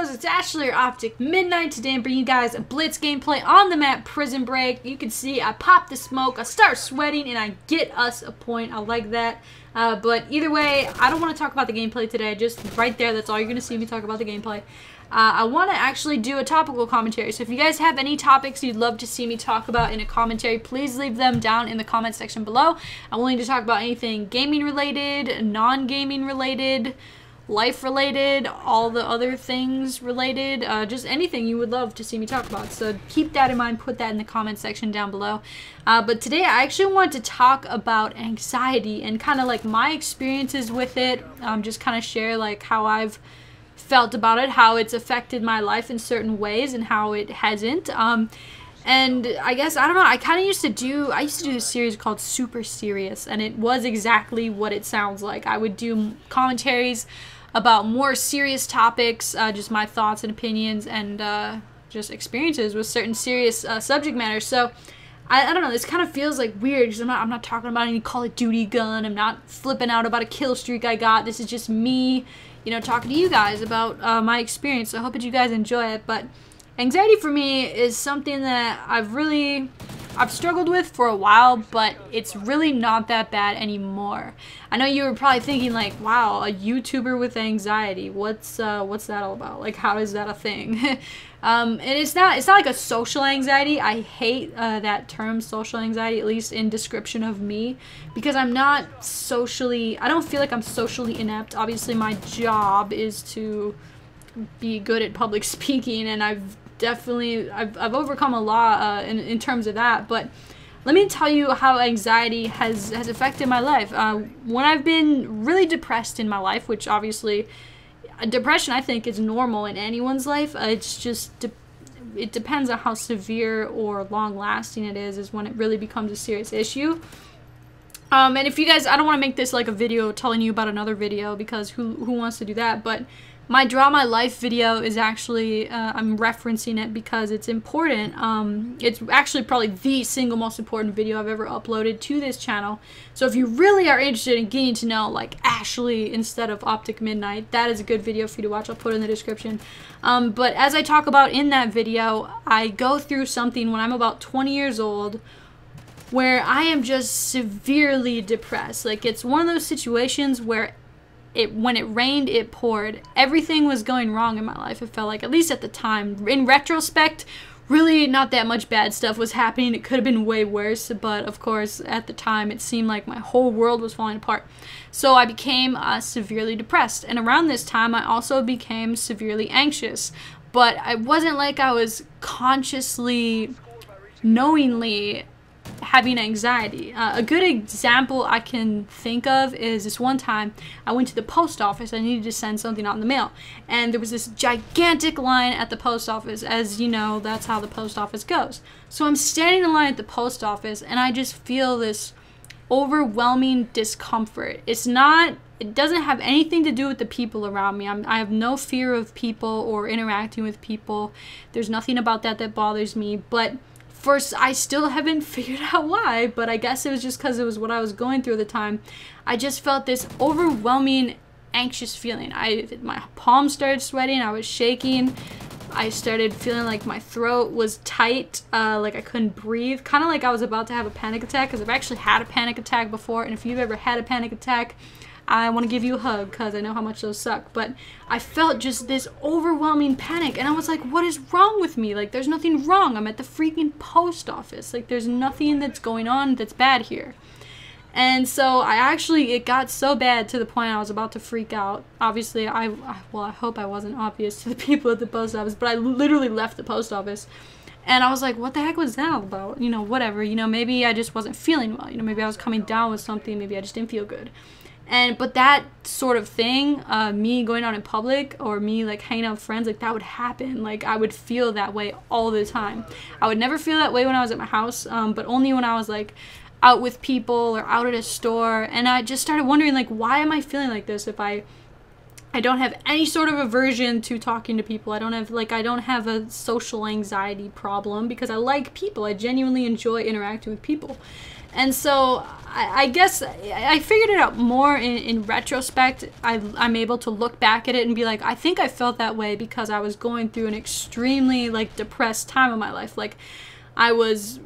bros, it's Ashley or Optic Midnight. Today I'm bringing you guys a Blitz gameplay on the map Prison Break. You can see I pop the smoke, I start sweating, and I get us a point. I like that. But either way, I don't want to talk about the gameplay today. Just right there, that's all you're going to see me talk about the gameplay. I want to actually do a topical commentary. So if you guys have any topics you'd love to see me talk about in a commentary, please leave them down in the comment section below. I'm willing to talk about anything gaming related, non-gaming related, life related, all the other things related, just anything you would love to see me talk about. So keep that in mind, put that in the comment section down below. But today I actually want to talk about anxiety and kind of like my experiences with it, just kind of share like how I've felt about it, how it's affected my life in certain ways and how it hasn't. And I guess, I don't know, I used to do this series called Super Serious, and it was exactly what it sounds like. I would do commentaries about more serious topics, just my thoughts and opinions and just experiences with certain serious subject matter. So I don't know, this kind of feels like weird because I'm not talking about any Call of Duty gun, I'm not flipping out about a kill streak I got. This is just me, you know, talking to you guys about my experience. So I hope that you guys enjoy it. But anxiety for me is something that I've struggled with for a while, but it's really not that bad anymore. I know you were probably thinking like, wow, a YouTuber with anxiety, what's that all about? Like, how is that a thing? And it's not like a social anxiety. I hate that term, social anxiety, at least in description of me, because I don't feel like I'm socially inept. Obviously my job is to be good at public speaking, and I've overcome a lot in terms of that. But let me tell you how anxiety has affected my life. When I've been really depressed in my life, which obviously depression I think is normal in anyone's life, it's just it depends on how severe or long lasting it is when it really becomes a serious issue. And if you guys, I don't want to make this like a video telling you about another video, because who wants to do that, but my Draw My Life video is actually, I'm referencing it because it's important. It's actually probably the single most important video I've ever uploaded to this channel. So if you really are interested in getting to know like Ashley instead of Optic MiDNiTE, that is a good video for you to watch. I'll put it in the description. But as I talk about in that video, I go through something when I'm about 20 years old where I am just severely depressed. Like, it's one of those situations where when it rained, it poured. Everything was going wrong in my life, it felt like, at least at the time. In retrospect, really not that much bad stuff was happening. It could have been way worse, but of course, at the time, it seemed like my whole world was falling apart. So I became severely depressed, and around this time, I also became severely anxious. But it wasn't like I was consciously, knowingly having anxiety. A good example I can think of is this one time I went to the post office. I needed to send something out in the mail, and there was this gigantic line at the post office. As you know, that's how the post office goes. So I'm standing in line at the post office, and I just feel this overwhelming discomfort. It doesn't have anything to do with the people around me. I have no fear of people or interacting with people. There's nothing about that bothers me, but first, I still haven't figured out why, but I guess it was just because it was what I was going through at the time. I just felt this overwhelming, anxious feeling. My palms started sweating, I was shaking, I started feeling like my throat was tight, like I couldn't breathe, kind of like I was about to have a panic attack, because I've actually had a panic attack before, and if you've ever had a panic attack, I want to give you a hug because I know how much those suck. But I felt just this overwhelming panic, and I was like, what is wrong with me? Like, there's nothing wrong. I'm at the freaking post office. Like, there's nothing that's going on that's bad here. And so it got so bad to the point I was about to freak out. Obviously, well, I hope I wasn't obvious to the people at the post office, but I literally left the post office. And I was like, what the heck was that all about? You know, whatever. You know, maybe I just wasn't feeling well. You know, maybe I was coming down with something. Maybe I just didn't feel good. But that sort of thing, me going out in public or me like hanging out with friends, like that would happen. Like, I would feel that way all the time. I would never feel that way when I was at my house, but only when I was like out with people or out at a store. And I just started wondering, like, why am I feeling like this if I don't have any sort of aversion to talking to people. I don't have a social anxiety problem because I like people. I genuinely enjoy interacting with people. And so I guess I figured it out more in retrospect. I'm able to look back at it and be like, I think I felt that way because I was going through an extremely like depressed time of my life. Like I was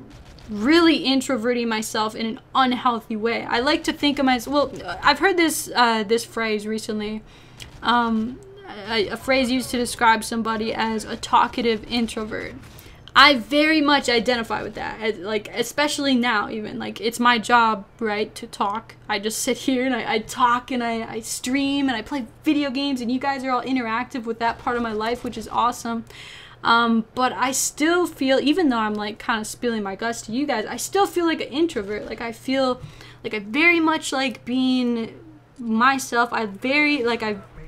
really introverting myself in an unhealthy way. I like to think of myself, well, I've heard this this phrase recently, a phrase used to describe somebody as a talkative introvert. I very much identify with that, like, especially now, even, like, it's my job, right, to talk. I just sit here and I talk and I stream and I play video games, and you guys are all interactive with that part of my life, which is awesome. But I still feel, even though I'm, like, kind of spilling my guts to you guys, I still feel like an introvert. Like, I feel like I very much like being myself. I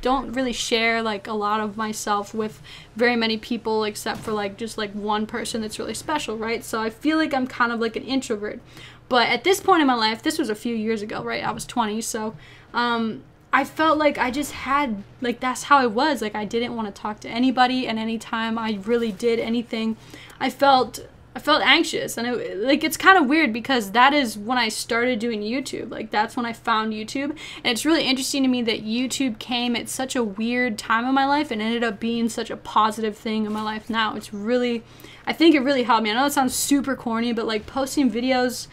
don't really share like a lot of myself with very many people, except for like just like one person that's really special, right? So I feel like I'm kind of like an introvert. But at this point in my life, this was a few years ago, right? I was 20, so I felt like I just had, like, that's how I was. Like, I didn't want to talk to anybody, and anytime I really did anything, I felt anxious. And it's kind of weird because that is when I started doing YouTube. Like, that's when I found YouTube. And it's really interesting to me that YouTube came at such a weird time in my life and ended up being such a positive thing in my life now. It's really, I think it really helped me. I know it sounds super corny, but like posting videos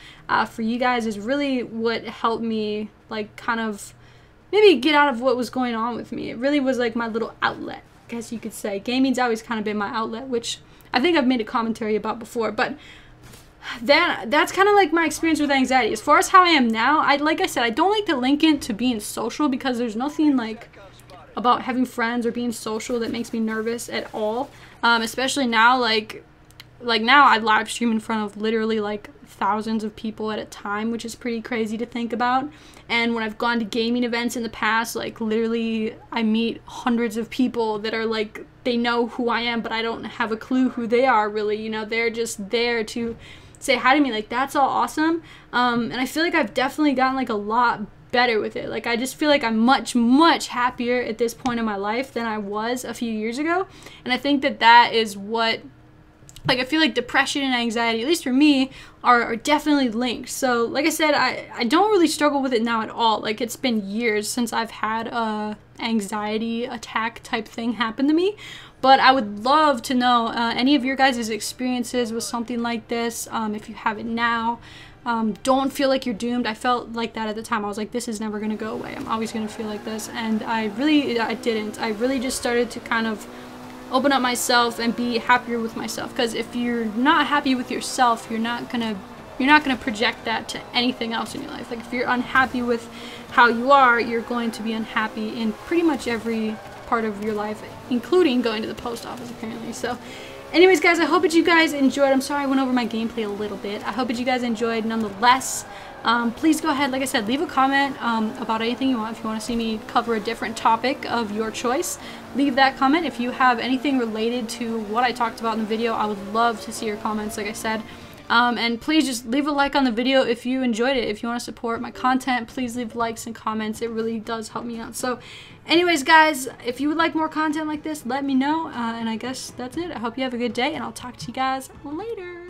for you guys is really what helped me, like, kind of maybe get out of what was going on with me. It really was like my little outlet, I guess you could say. Gaming's always kind of been my outlet, which I think I've made a commentary about before, but that's kind of like my experience with anxiety. As far as how I am now, like I said, I don't like to link it to being social, because there's nothing like about having friends or being social that makes me nervous at all. Especially now, like now I live stream in front of literally like thousands of people at a time, which is pretty crazy to think about. And when I've gone to gaming events in the past, like literally I meet hundreds of people that are like, they know who I am, but I don't have a clue who they are really, you know. They're just there to say hi to me. Like, that's all awesome. And I feel like I've definitely gotten like a lot better with it. Like, I just feel like I'm much happier at this point in my life than I was a few years ago. And I think that is what, like, I feel like depression and anxiety, at least for me, are definitely linked. So, like I said, I don't really struggle with it now at all. Like, it's been years since I've had a anxiety attack type thing happen to me. But I would love to know any of your guys' experiences with something like this. If you have it now, don't feel like you're doomed. I felt like that at the time. I was like, this is never going to go away. I'm always going to feel like this. And I didn't. I really just started to kind of open up myself and be happier with myself, because if you're not happy with yourself, you're not gonna project that to anything else in your life. Like, if you're unhappy with how you are, you're going to be unhappy in pretty much every part of your life, including going to the post office, apparently. So anyways, guys, I hope that you guys enjoyed. I'm sorry I went over my gameplay a little bit. I hope that you guys enjoyed nonetheless. Please go ahead, like I said, leave a comment about anything you want. If you want to see me cover a different topic of your choice, leave that comment. If you have anything related to what I talked about in the video, I would love to see your comments, like I said. And please just leave a like on the video if you enjoyed it. If you want to support my content, please leave likes and comments. It really does help me out. So anyways, guys, if you would like more content like this, let me know. And I guess that's it. I hope you have a good day, and I'll talk to you guys later.